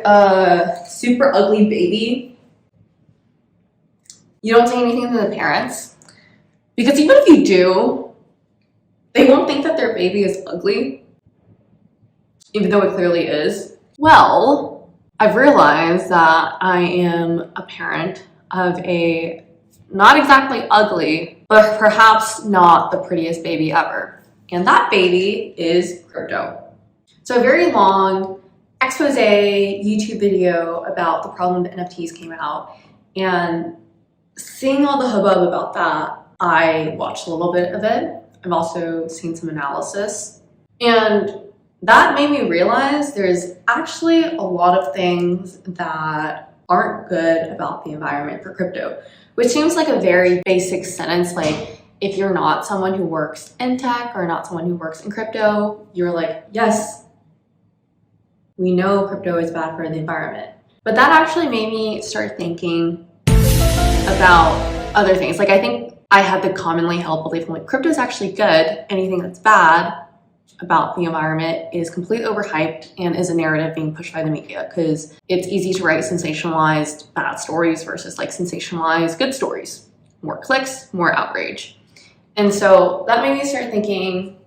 a super ugly baby, you don't say anything to the parents. Because even if you do, they won't think that their baby is ugly, even though it clearly is. Well, I've realized that I am a parent of a not exactly ugly, but perhaps not the prettiest baby ever. And that baby is crypto. So a very long expose YouTube video about the problem that NFTs came out, and seeing all the hubbub about that, I watched a little bit of it. I've also seen some analysis, and that made me realize there's actually a lot of things that aren't good about the environment for crypto, which seems like a very basic sentence. Like, if you're not someone who works in tech or not someone who works in crypto, you're like, yes, we know crypto is bad for the environment. But that actually made me start thinking about other things. Like, I think I had the commonly held belief, like, crypto is actually good. Anything that's bad about the environment is completely overhyped and is a narrative being pushed by the media, because it's easy to write sensationalized bad stories versus like sensationalized good stories. More clicks, more outrage. And so that made me start thinking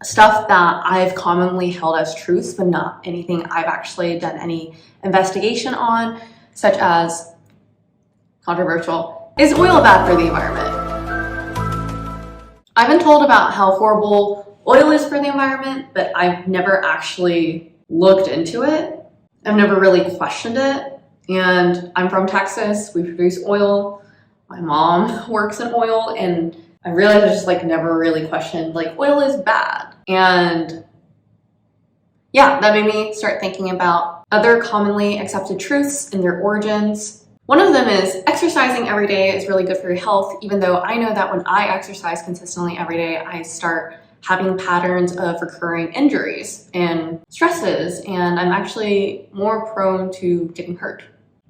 stuff that I've commonly held as truths, but not anything I've actually done any investigation on, such as, controversial, is oil bad for the environment? I've been told about how horrible oil is for the environment, but I've never actually looked into it. I've never really questioned it. And I'm from Texas, we produce oil. My mom works in oil, and I realized I just like never really questioned like oil is bad. And yeah, that made me start thinking about other commonly accepted truths and their origins. One of them is exercising every day is really good for your health, even though I know that when I exercise consistently every day, I start having patterns of recurring injuries and stresses, and I'm actually more prone to getting hurt.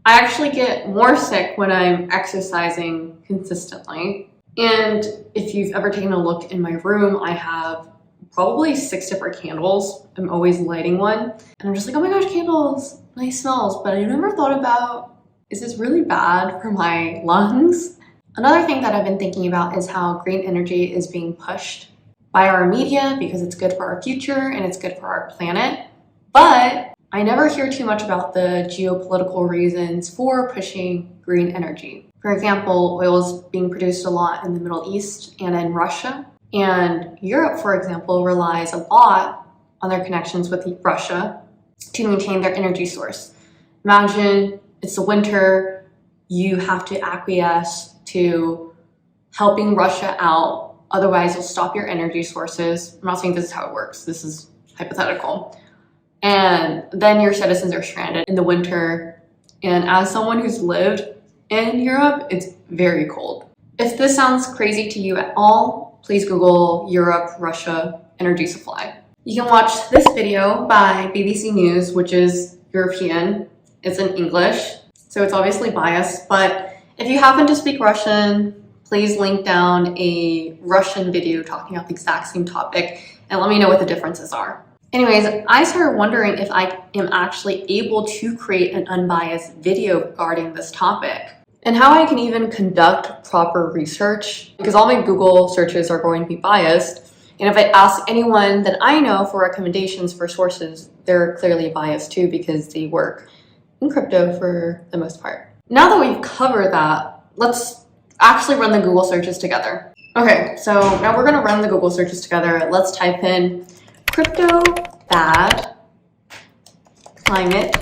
I actually get more sick when I'm exercising consistently. And if you've ever taken a look in my room, I have probably 6 different candles. I'm always lighting one. And I'm just like, oh my gosh, candles, nice smells. But I never thought about, is this really bad for my lungs? Another thing that I've been thinking about is how green energy is being pushed by our media because it's good for our future and it's good for our planet. But I never hear too much about the geopolitical reasons for pushing green energy. For example, oil is being produced a lot in the Middle East and in Russia. And Europe, for example, relies a lot on their connections with Russia to maintain their energy source. Imagine it's the winter, you have to acquiesce to helping Russia out, otherwise you'll stop your energy sources. I'm not saying this is how it works, this is hypothetical. And then your citizens are stranded in the winter. And as someone who's lived in Europe, it's very cold. If this sounds crazy to you at all, please Google Europe, Russia, energy supply. You can watch this video by BBC News, which is European. It's in English, so it's obviously biased. But if you happen to speak Russian, please link down a Russian video talking about the exact same topic and let me know what the differences are. Anyways, I started wondering if I am actually able to create an unbiased video regarding this topic and how I can even conduct proper research, because all my Google searches are going to be biased. And if I ask anyone that I know for recommendations for sources, they're clearly biased too because they work in crypto for the most part. Now that we've covered that, let's actually run the Google searches together. Okay, so now we're gonna run the Google searches together. Let's type in crypto bad climate,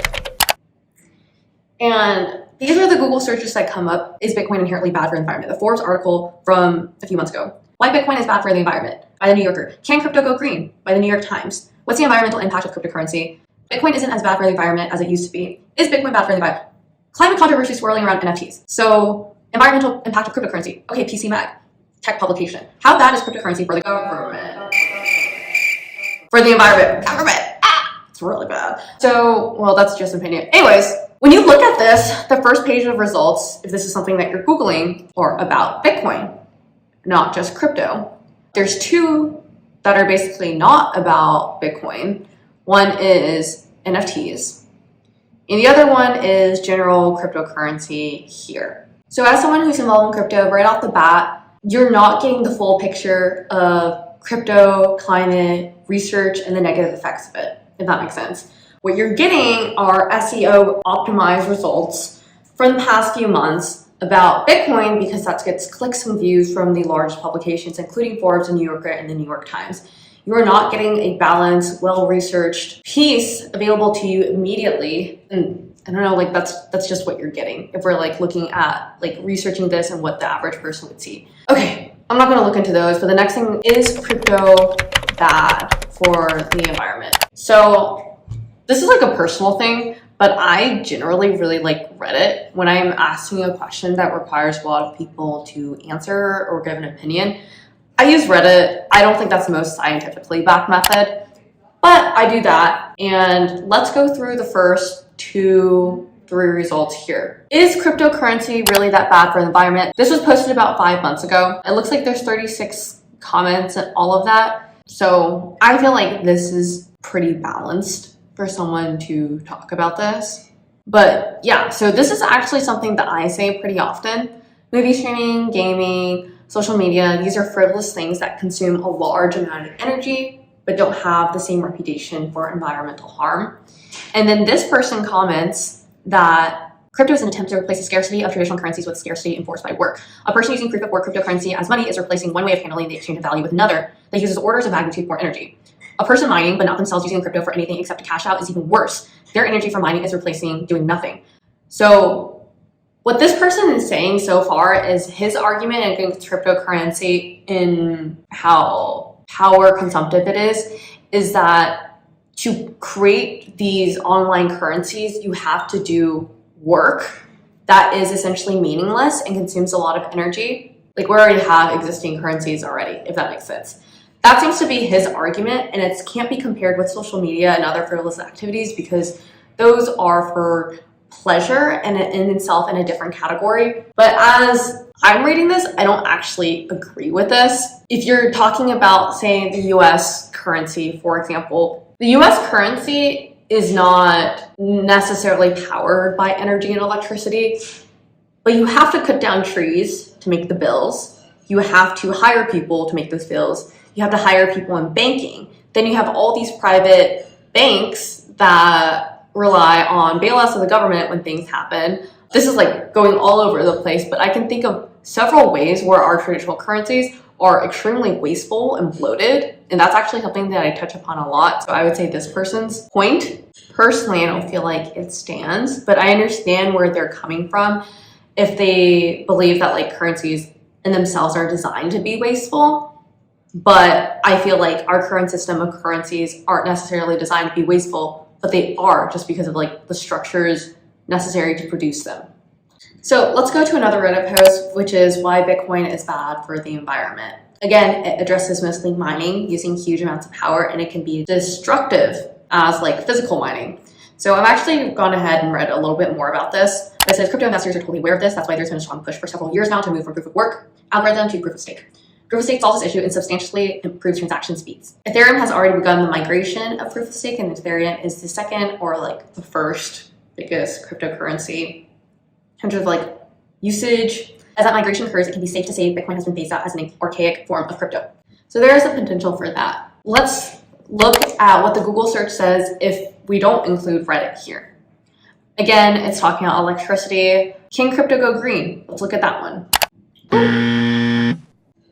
and these are the Google searches that come up. Is Bitcoin inherently bad for the environment? The Forbes article from a few months ago. Why Bitcoin is bad for the environment by the New Yorker. Can crypto go green by the New York Times. What's the environmental impact of cryptocurrency? Bitcoin isn't as bad for the environment as it used to be. Is Bitcoin bad for the environment? Climate controversy swirling around NFTs. So environmental impact of cryptocurrency. Okay, PC Mag, tech publication. How bad is cryptocurrency for the government? For the environment. Government. It's really bad. So, well, that's just an opinion. Anyways, when you look at this, the first page of results, if this is something that you're Googling, are about Bitcoin, not just crypto. There's 2 that are basically not about Bitcoin. One is NFTs, And the other one is general cryptocurrency here. So as someone who's involved in crypto, right off the bat, you're not getting the full picture of crypto, climate, research, and the negative effects of it, if that makes sense. What you're getting are SEO optimized results from the past few months about Bitcoin, because that gets clicks and views from the largest publications, including Forbes, the New Yorker, and the New York Times. You are not getting a balanced, well-researched piece available to you immediately. And I don't know, like that's just what you're getting if we're like looking at like researching this and what the average person would see. Okay, I'm not gonna look into those, but the next thing is crypto bad for the environment. So this is like a personal thing, but I generally really like Reddit when I'm asking a question that requires a lot of people to answer or give an opinion. I use Reddit. I don't think that's the most scientifically backed method, but I do that. And let's go through the first 2-3 results here. Is cryptocurrency really that bad for the environment? This was posted about 5 months ago. It looks like there's 36 comments and all of that. So I feel like this is pretty balanced for someone to talk about this. But yeah, so this is actually something that I say pretty often. Movie streaming, gaming, social media, these are frivolous things that consume a large amount of energy, but don't have the same reputation for environmental harm. And then this person comments that crypto is an attempt to replace the scarcity of traditional currencies with scarcity enforced by work. A person using proof of work cryptocurrency as money is replacing one way of handling the exchange of value with another that uses orders of magnitude more energy. A person mining, but not themselves using crypto for anything except to cash out, is even worse. Their energy for mining is replacing doing nothing. So what this person is saying so far is his argument against cryptocurrency in how power consumptive it is that to create these online currencies, you have to do work that is essentially meaningless and consumes a lot of energy. Like we already have existing currencies already, if that makes sense. That seems to be his argument, and it can't be compared with social media and other frivolous activities because those are for pleasure and in itself in a different category. But as I'm reading this, I don't actually agree with this. If you're talking about, say, the US currency, for example, the US currency is not necessarily powered by energy and electricity, but you have to cut down trees to make the bills. You have to hire people to make those bills. You have to hire people in banking. Then you have all these private banks that rely on bailouts of the government when things happen. This is like going all over the place, but I can think of several ways where our traditional currencies are extremely wasteful and bloated. And that's actually something that I touch upon a lot. So I would say this person's point, personally, I don't feel like it stands, but I understand where they're coming from if they believe that like currencies in themselves are designed to be wasteful. But I feel like our current system of currencies aren't necessarily designed to be wasteful, but they are just because of like the structures necessary to produce them. So let's go to another Reddit post, which is why Bitcoin is bad for the environment. Again, it addresses mostly mining using huge amounts of power, and it can be destructive as like physical mining. So I've actually gone ahead and read a little bit more about this. It says crypto investors are totally aware of this. That's why there's been a strong push for several years now to move from proof of work algorithm to proof of stake. Proof of stake solves this issue and substantially improves transaction speeds. Ethereum has already begun the migration of proof of stake, and Ethereum is the second or like the first biggest cryptocurrency in terms of like usage. As that migration occurs, it can be safe to say Bitcoin has been phased out as an archaic form of crypto. So there is a potential for that. Let's look at what the Google search says if we don't include Reddit here. Again, it's talking about electricity. Can crypto go green? Let's look at that one.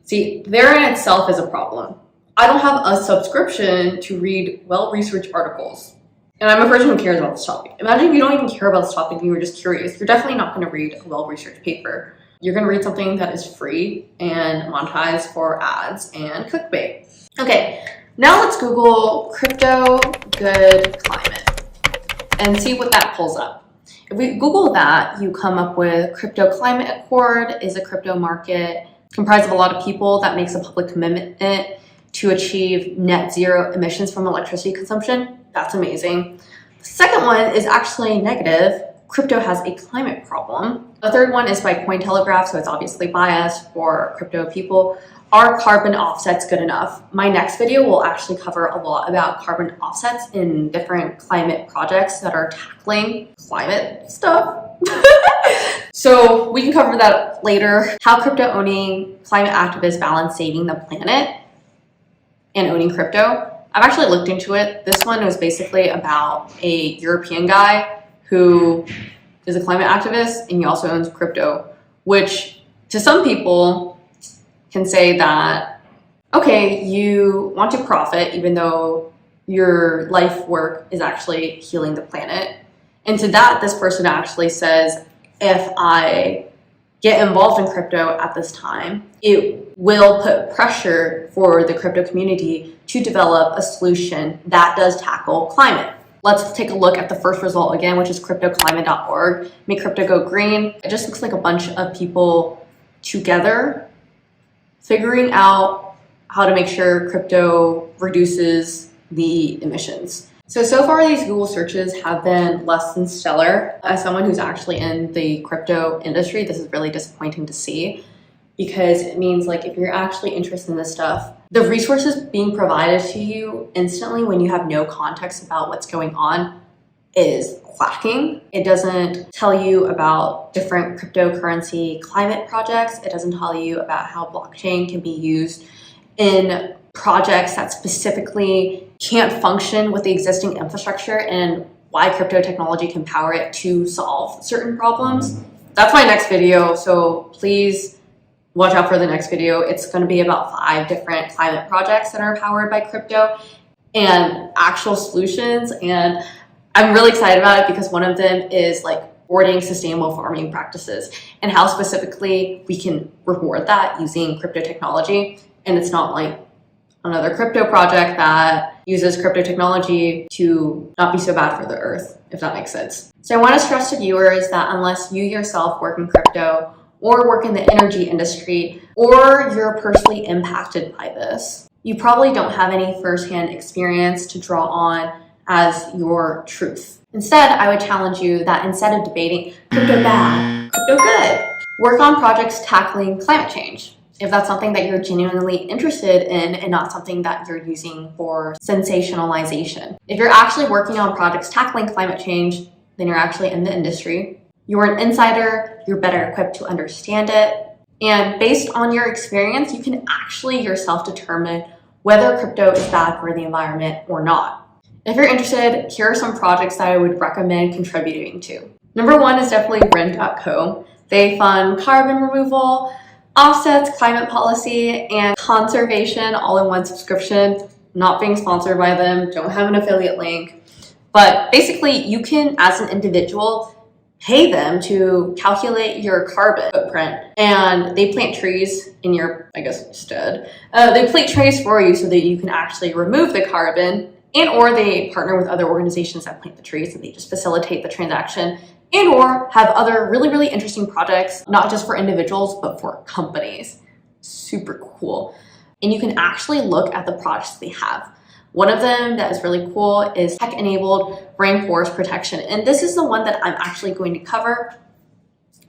See, there in itself is a problem. I don't have a subscription to read well-researched articles. And I'm a person who cares about this topic. Imagine if you don't even care about this topic and you were just curious. You're definitely not going to read a well-researched paper. You're going to read something that is free and monetized for ads and clickbait. Okay, now let's Google crypto good climate and see what that pulls up. If we Google that, you come up with crypto climate accord is a crypto market comprised of a lot of people that makes a public commitment to achieve net zero emissions from electricity consumption. That's amazing. The second one is actually negative crypto has a climate problem. The third one is by Cointelegraph, so it's obviously biased for crypto people. Are carbon offsets good enough? My next video will actually cover a lot about carbon offsets in different climate projects that are tackling climate stuff. So we can cover that later. How crypto owning climate activists balance saving the planet and owning crypto. I've actually looked into it. This one was basically about a European guy who is a climate activist and he also owns crypto, which to some people can say that, okay, you want to profit even though your life work is actually healing the planet. And to that, this person actually says, if I get involved in crypto at this time, it will put pressure for the crypto community to develop a solution that does tackle climate. Let's take a look at the first result again, which is cryptoclimate.org. Make crypto go green. It just looks like a bunch of people together figuring out how to make sure crypto reduces the emissions. So far these Google searches have been less than stellar. As someone who's actually in the crypto industry, this is really disappointing to see, because it means like if you're actually interested in this stuff, the resources being provided to you instantly when you have no context about what's going on is lacking. It doesn't tell you about different cryptocurrency climate projects. It doesn't tell you about how blockchain can be used in projects that specifically can't function with the existing infrastructure and why crypto technology can power it to solve certain problems. That's my next video, so please watch out for the next video. It's going to be about 5 different climate projects that are powered by crypto and actual solutions. And I'm really excited about it because one of them is like rewarding sustainable farming practices and how specifically we can reward that using crypto technology. And it's not like another crypto project that uses crypto technology to not be so bad for the earth, if that makes sense. So I want to stress to viewers that unless you yourself work in crypto or work in the energy industry, or you're personally impacted by this, you probably don't have any firsthand experience to draw on as your truth. Instead, I would challenge you that instead of debating crypto bad, crypto good, work on projects tackling climate change. If that's something that you're genuinely interested in and not something that you're using for sensationalization. If you're actually working on projects tackling climate change, then you're actually in the industry. You're an insider, you're better equipped to understand it. And based on your experience, you can actually yourself determine whether crypto is bad for the environment or not. If you're interested, here are some projects that I would recommend contributing to. Number 1 is definitely rent.co. They fund carbon removal, offsets, climate policy, and conservation all in one subscription. Not being sponsored by them, don't have an affiliate link. But basically, you can, as an individual, pay them to calculate your carbon footprint, and they plant trees in your, stead. They plant trees for you so that you can actually remove the carbon, and or they partner with other organizations that plant the trees and they just facilitate the transaction, and or have other really, really interesting projects, not just for individuals, but for companies. Super cool. And you can actually look at the projects they have. One of them that is really cool is tech-enabled rainforest protection. And this is the one that I'm actually going to cover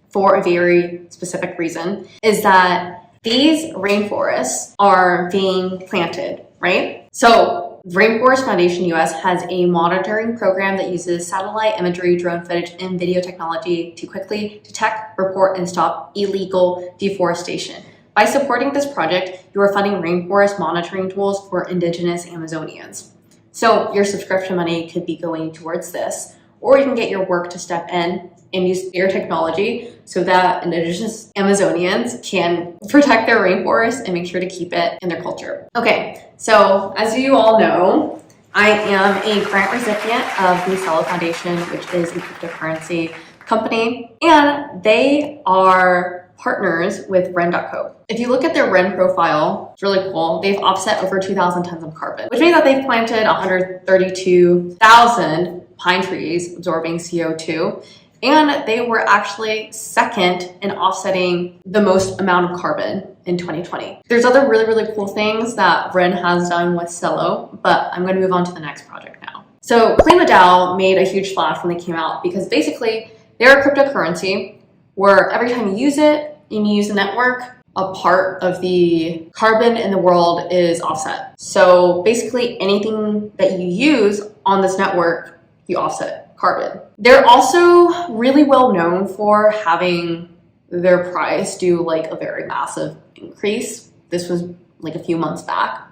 for a very specific reason, is that these rainforests are being planted, right? So Rainforest Foundation US has a monitoring program that uses satellite imagery, drone footage, and video technology to quickly detect, report, and stop illegal deforestation. By supporting this project, you are funding rainforest monitoring tools for indigenous Amazonians. So your subscription money could be going towards this, or you can get your work to step in and use their technology so that indigenous Amazonians can protect their rainforest and make sure to keep it in their culture. Okay, so as you all know, I am a grant recipient of the Iļsᴛᴏᴜᴛ Foundation, which is a cryptocurrency company, and they are partners with Ren.co. If you look at their Ren profile, it's really cool. They've offset over 2,000 tons of carbon, which means that they've planted 132,000 pine trees absorbing CO2. And they were actually second in offsetting the most amount of carbon in 2020. There's other really, really cool things that Ren has done with Celo, but I'm going to move on to the next project now. So Claim a DAO made a huge splash when they came out because basically They're a cryptocurrency where every time you use it and you use the network, a part of the carbon in the world is offset. So basically anything that you use on this network, you offset carbon. They're also really well known for having their price do like a very massive increase. This was like a few months back.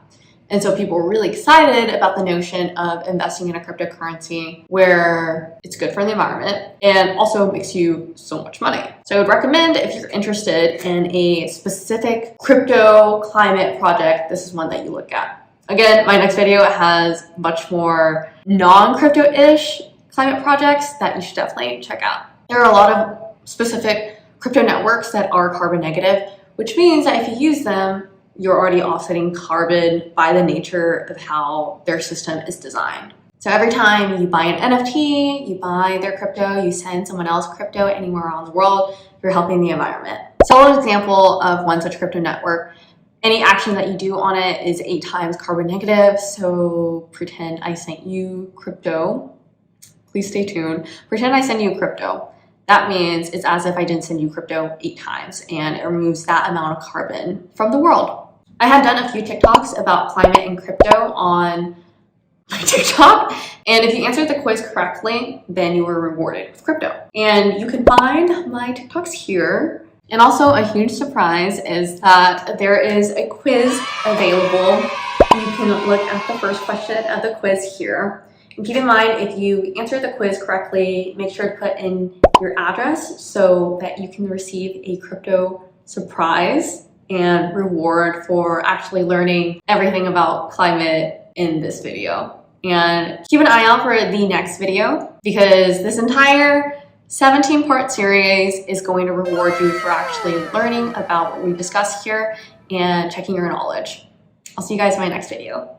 And so people were really excited about the notion of investing in a cryptocurrency where it's good for the environment and also makes you so much money. So I would recommend, if you're interested in a specific crypto climate project, this is one that you look at. Again, my next video has much more non-crypto-ish climate projects that you should definitely check out. There are a lot of specific crypto networks that are carbon negative, which means that if you use them, you're already offsetting carbon by the nature of how their system is designed. So every time you buy an NFT, you buy their crypto, you send someone else crypto anywhere around the world, you're helping the environment. So an example of one such crypto network, any action that you do on it is 8 times carbon negative. So pretend I sent you crypto. Please stay tuned. Pretend I send you crypto. That means it's as if I didn't send you crypto 8 times, and it removes that amount of carbon from the world. I had done a few TikToks about climate and crypto on my TikTok, and if you answered the quiz correctly, then you were rewarded with crypto. And you can find my TikToks here. And also a huge surprise is that there is a quiz available. You can look at the first question of the quiz here. And keep in mind, if you answer the quiz correctly, make sure to put in your address so that you can receive a crypto surprise and reward for actually learning everything about climate in this video. And keep an eye out for the next video, because this entire 17-part series is going to reward you for actually learning about what we discussed here and checking your knowledge. I'll see you guys in my next video.